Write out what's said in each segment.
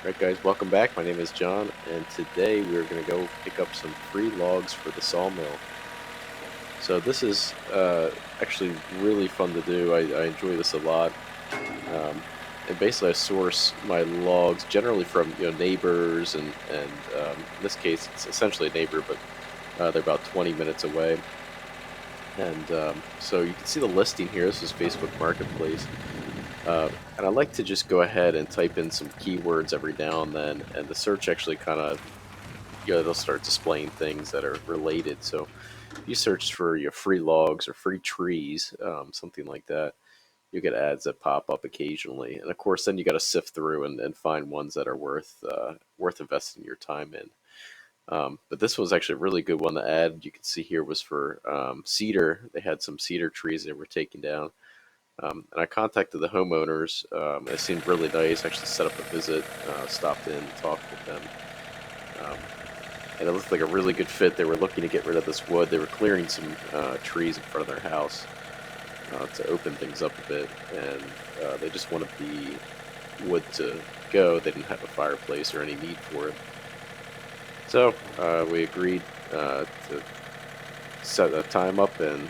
Alright guys, welcome back. My name is John, and today we're going to go pick up some free logs for the sawmill. So this is actually really fun to do. I enjoy this a lot. Um, and basically I source my logs generally from neighbors, and in this case it's essentially a neighbor, but they're about 20 minutes away. And so you can see the listing here. This is Facebook Marketplace. And I like to just go ahead and type in some keywords every now and then, and the search actually kind of, it'll start displaying things that are related. So if you search for free logs or free trees, something like that, you get ads that pop up occasionally. And of course, then you got to sift through and find ones that are worth investing your time in. But this was actually a really good one. The ad you can see here was for cedar. They had some cedar trees they were taking down. And I contacted the homeowners. It seemed really nice. Actually set up a visit, stopped in, talked with them. Um, and it looked like a really good fit. They were looking to get rid of this wood. They were clearing some trees in front of their house to open things up a bit. And they just wanted the wood to go. They didn't have a fireplace or any need for it. So we agreed to set a time up and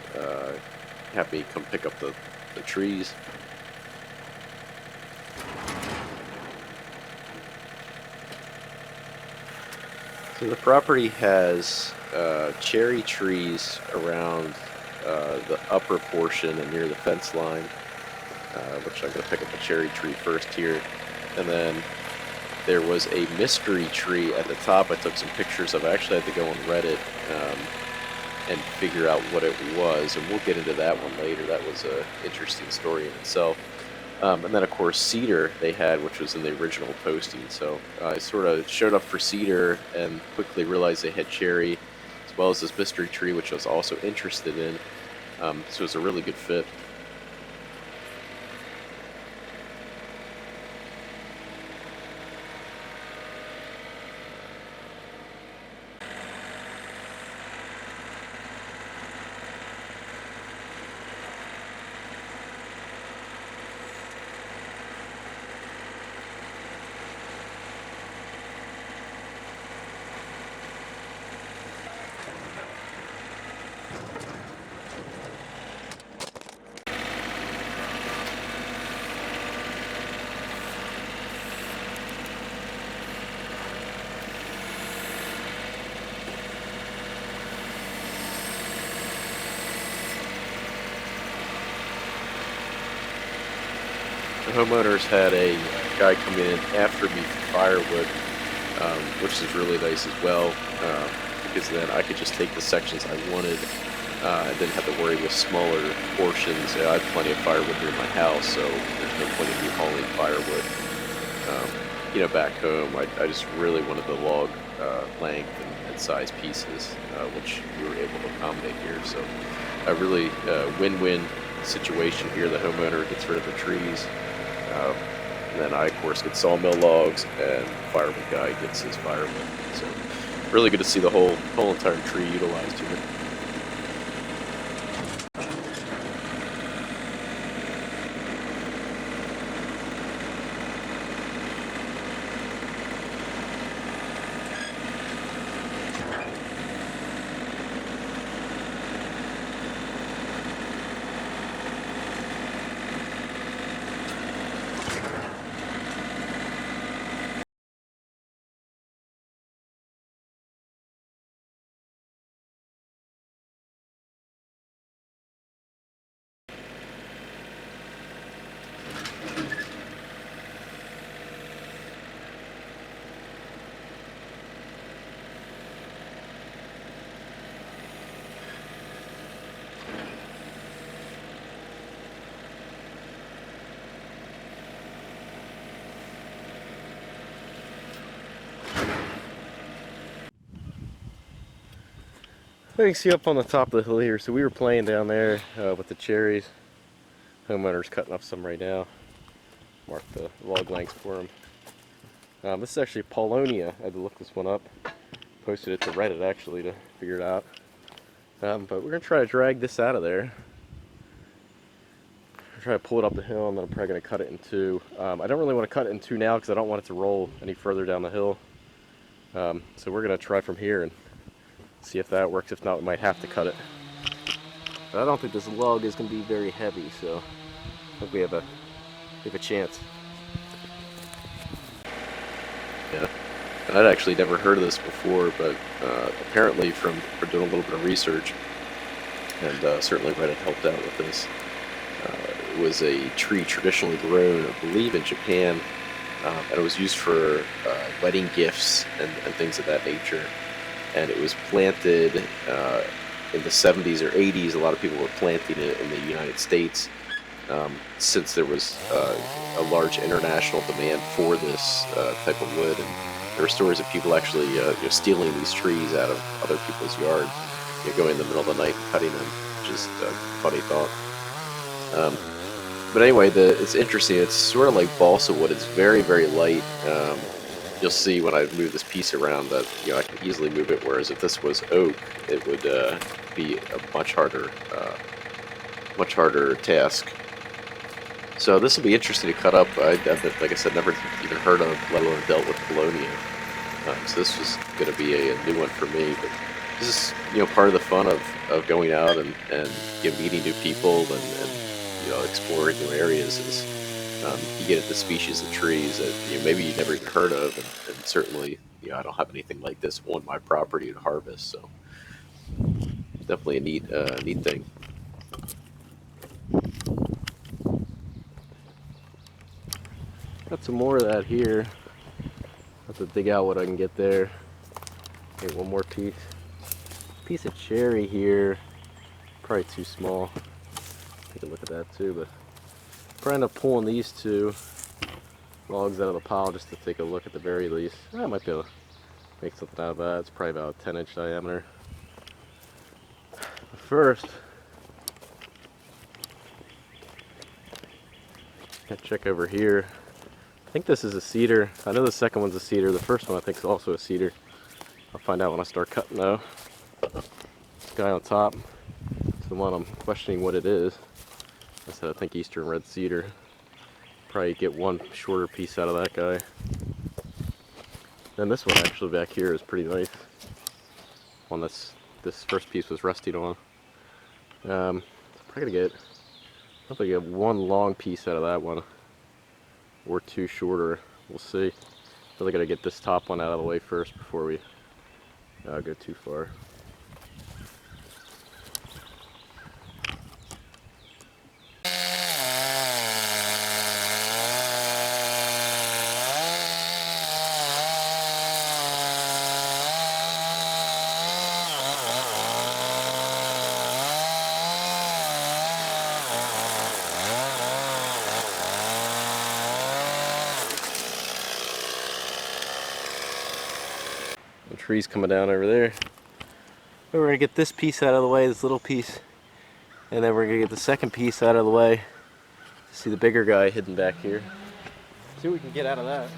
have me come pick up the trees. So the property has cherry trees around the upper portion and near the fence line, which I'm going to pick up a cherry tree first here. And then there was a mystery tree at the top I took some pictures of. I actually had to go on Reddit and figure out what it was, and we'll get into that one later. That was an interesting story in itself. And then, of course, Cedar they had, which was in the original posting. So I sort of showed up for Cedar and quickly realized they had cherry, as well as this mystery tree, which I was also interested in. So it was a really good fit. The homeowners had a guy come in after me for firewood, which is really nice as well, because then I could just take the sections I wanted and didn't have to worry with smaller portions. I had plenty of firewood here in my house, so there's no point in me hauling firewood. Back home, I just really wanted the log length and size pieces, which we were able to accommodate here. So a really win-win situation here. The homeowner gets rid of the trees. Um, and then I, of course, get sawmill logs, and the firewood guy gets his firewood. So really good to see the whole entire tree utilized here. You can see up on the top of the hill here. So we were playing down there with the cherries. Homeowner's cutting up some right now. Mark the log lengths for him. This is actually Paulownia. I had to look this one up. Posted it to Reddit actually to figure it out. But we're gonna try to drag this out of there. try to pull it up the hill, and then I'm probably going to cut it in two. I don't really want to cut it in two now because I don't want it to roll any further down the hill. So we're going to try from here and see if that works. If not, we might have to cut it. But I don't think this log is going to be very heavy, so I think we have a chance. Yeah, and I'd actually never heard of this before, but apparently from doing a little bit of research, and certainly Reddit helped out with this. It was a tree traditionally grown, I believe, in Japan, and it was used for wedding gifts and things of that nature. And it was planted in the 70s or 80s. A lot of people were planting it in the United States since there was a large international demand for this type of wood. And there were stories of people actually stealing these trees out of other people's yards, going in the middle of the night and cutting them. Just a funny thought. But anyway, it's interesting. It's sort of like balsa wood. It's very, very light. You'll see when I move this piece around that I can easily move it. Whereas if this was oak, it would be a much harder task. So this will be interesting to cut up. I've, like I said, never even heard of, let alone dealt with Paulownia. So this was going to be a new one for me. But this is part of the fun of going out and meeting new people and exploring new areas. Is you get into species of trees that maybe you never even heard of, and certainly I don't have anything like this on my property to harvest. So definitely a neat thing. Got some more of that here. Have to dig out what I can get there. Get one more piece of cherry here. Probably too small. Take a look at that too, but probably end up pulling these two logs out of the pile just to take a look at the very least. I might be able to make something out of that. It's probably about a 10-inch diameter. But first, gotta check over here. I think this is a cedar. I know the second one's a cedar. The first one I think is also a cedar. I'll find out when I start cutting though. This guy on top is the one I'm questioning what it is. I said I think eastern red cedar. Probably get one shorter piece out of that guy. Then this one actually back here is pretty nice. One this first piece was resting on. Probably gonna hopefully get one long piece out of that one, or two shorter. We'll see. Really gotta get this top one out of the way first before we go too far. The trees coming down over there. We're gonna get this piece out of the way, this little piece, and then we're gonna get the second piece out of the way. See the bigger guy hidden back here. See what we can get out of that.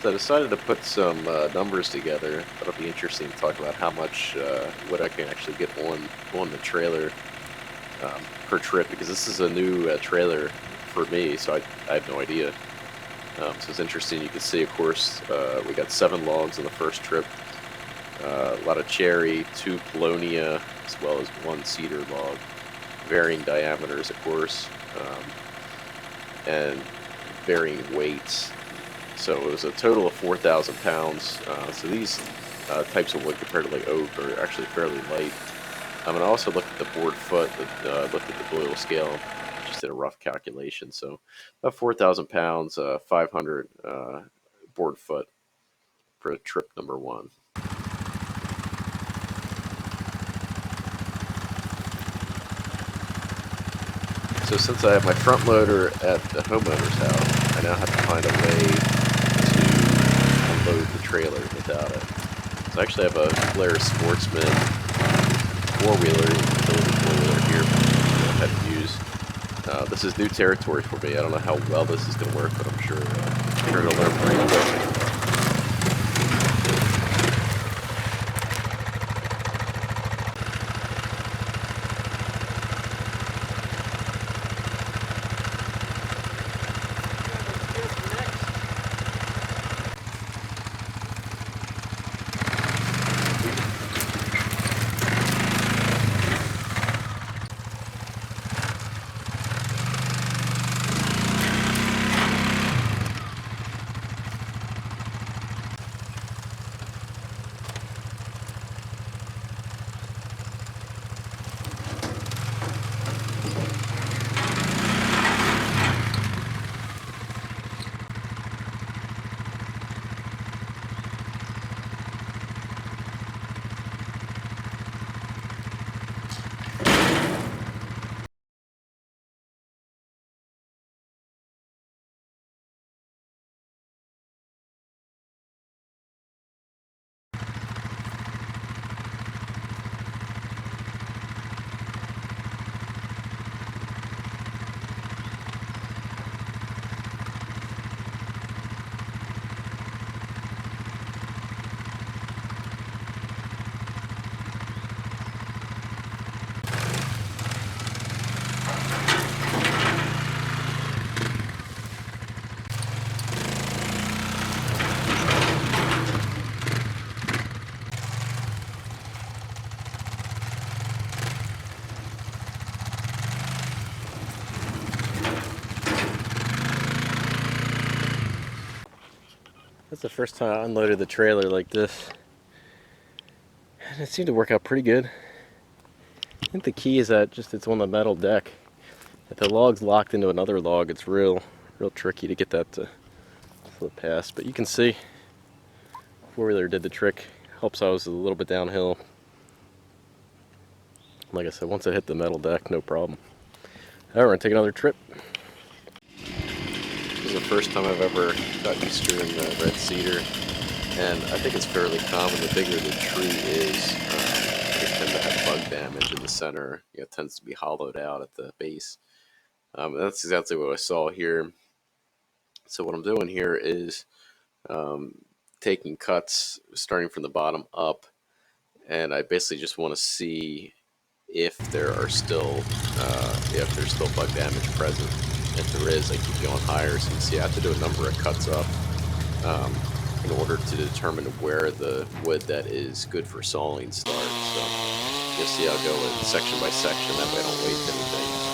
I decided to put some numbers together. That'll be interesting to talk about how much what I can actually get on the trailer per trip, because this is a new trailer for me, so I have no idea. So it's interesting. You can see, of course, we got 7 logs on the first trip. A lot of cherry, 2 Paulownia, as well as 1 cedar log, varying diameters, of course, and varying weights. So it was a total of 4,000 pounds. So these types of wood compared to like oak are actually fairly light. And I also looked at the board foot, looked at the Doyle scale, just did a rough calculation. So about 4,000 pounds, 500 board foot for trip number 1. So since I have my front loader at the homeowner's house, I now have to find a way to unload the trailer without it. So I actually have a Blair Sportsman 4-wheeler, utility 4-wheeler here that I had to use. This is new territory for me. I don't know how well this is going to work, but I'm sure it'll learn pretty quick. That's the first time I unloaded the trailer like this, and it seemed to work out pretty good. I think the key is that it's on the metal deck. If the log's locked into another log, it's real tricky to get that to flip past. But you can see, 4-wheeler did the trick. Helps I was a little bit downhill. Like I said, once I hit the metal deck, no problem. Alright, we're gonna take another trip. This is the first time I've ever got Easter in the red cedar, and I think it's fairly common. The bigger the tree is, they tend to have bug damage in the center. It tends to be hollowed out at the base. That's exactly what I saw here. So what I'm doing here is taking cuts starting from the bottom up, and I basically just want to see if there's still bug damage present. If there is, I keep going higher. So you can see I have to do a number of cuts up in order to determine where the wood that is good for sawing starts. So you'll see I'll go in section by section. That way I don't waste anything.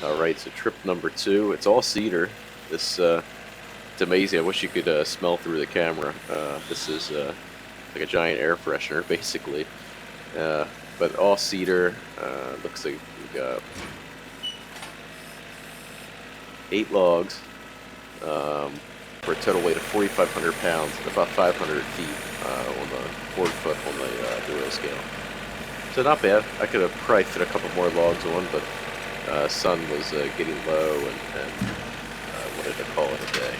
Alright, so trip number 2. It's all cedar. This, it's amazing. I wish you could smell through the camera. This is like a giant air freshener, basically. But all cedar. Looks like we got 8 logs for a total weight of 4,500 pounds, about 500 feet on the 4-foot on the wheel scale. So not bad. I could have probably fit a couple more logs on, but sun was getting low and wanted to call it a day.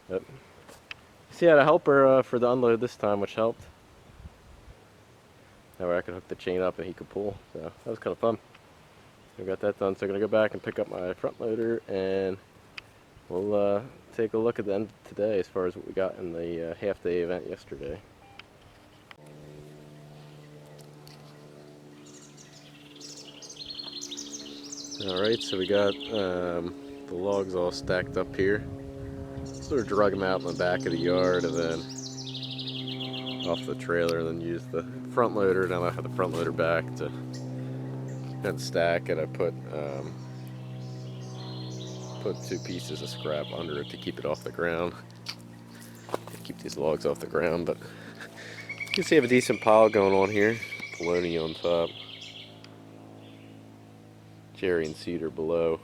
Yep. See, I had a helper for the unload this time, which helped. That way I could hook the chain up and he could pull. So that was kind of fun. We got that done. So I'm going to go back and pick up my front loader and we'll take a look at the end of today as far as what we got in the half-day event yesterday. Alright, so we got the logs all stacked up here. Sort of drug them out in the back of the yard and then off the trailer, and then use the front loader. Now I have the front loader back to stack it. I put 2 pieces of scrap under it to keep it off the ground. Keep these logs off the ground, but you can see I have a decent pile going on here. Paulownia on top, cherry and cedar below.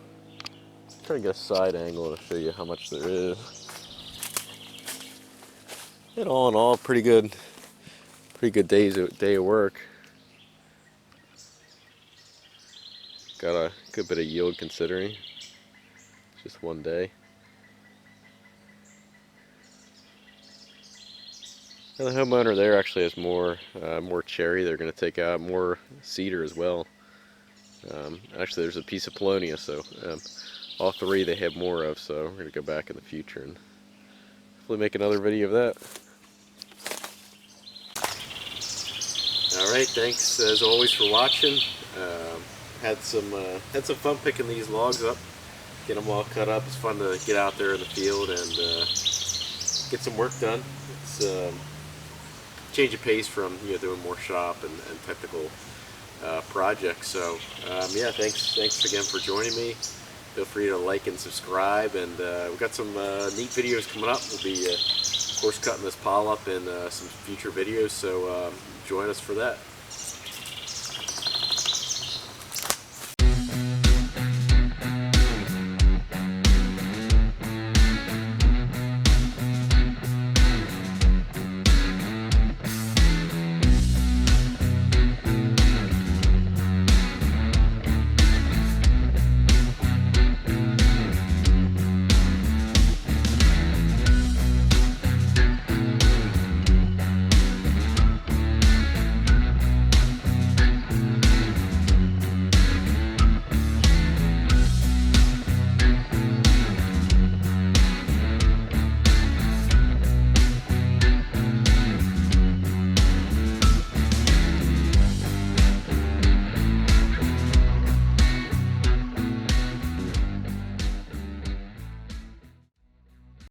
Try to get a side angle to show you how much there is. And all in all, pretty good day of work. Got a good bit of yield considering it's just one day. And the homeowner there actually has more cherry. They're going to take out more cedar as well. Actually, there's a piece of Paulownia, so all 3 they have more of. So we're going to go back in the future and hopefully make another video of that. Alright, thanks as always for watching. Had some fun picking these logs up, get them all cut up. It's fun to get out there in the field and get some work done. It's change of pace from doing more shop and technical projects. So yeah, thanks again for joining me. Feel free to like and subscribe, and we've got some neat videos coming up. We'll be of course cutting this pile up in some future videos, so join us for that.